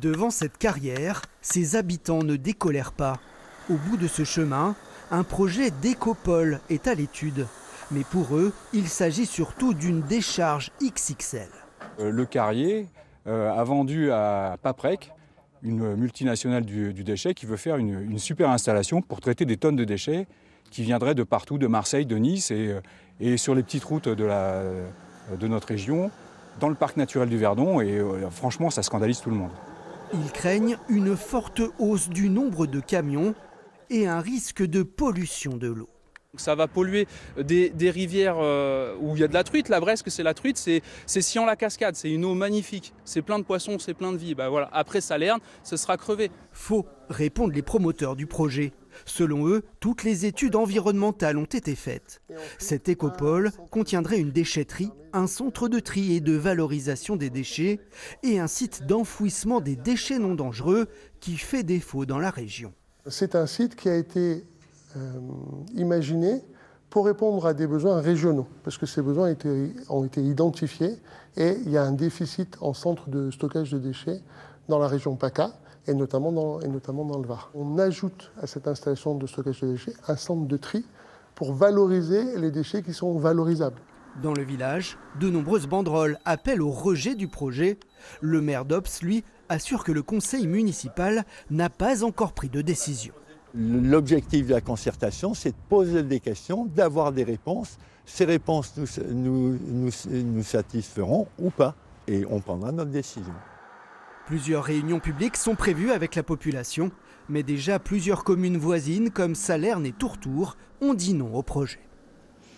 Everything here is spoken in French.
Devant cette carrière, ses habitants ne décolèrent pas. Au bout de ce chemin, un projet d'écopole est à l'étude. Mais pour eux, il s'agit surtout d'une décharge XXL. Le Carrier a vendu à Paprec, une multinationale du déchet, qui veut faire une super installation pour traiter des tonnes de déchets qui viendraient de partout, de Marseille, de Nice et sur les petites routes de notre région, dans le parc naturel du Verdon. Et franchement, ça scandalise tout le monde. Ils craignent une forte hausse du nombre de camions et un risque de pollution de l'eau. Ça va polluer des rivières où il y a de la truite. La Bresque, c'est la truite, c'est Scian-la-Cascade, c'est une eau magnifique. C'est plein de poissons, c'est plein de vie. Voilà. Après Salerne, ce sera crevé. Faux, répondent les promoteurs du projet. Selon eux, toutes les études environnementales ont été faites. Cette écopole contiendrait une déchetterie, un centre de tri et de valorisation des déchets et un site d'enfouissement des déchets non dangereux qui fait défaut dans la région. C'est un site qui a été imaginé pour répondre à des besoins régionaux, parce que ces besoins ont été identifiés et il y a un déficit en centre de stockage de déchets dans la région PACA et notamment dans le Var. On ajoute à cette installation de stockage de déchets un centre de tri pour valoriser les déchets qui sont valorisables. Dans le village, de nombreuses banderoles appellent au rejet du projet. Le maire d'Ops, lui, assure que le conseil municipal n'a pas encore pris de décision. L'objectif de la concertation, c'est de poser des questions, d'avoir des réponses. Ces réponses nous satisferont ou pas, et on prendra notre décision. Plusieurs réunions publiques sont prévues avec la population, mais déjà plusieurs communes voisines comme Salerne et Tourtour ont dit non au projet.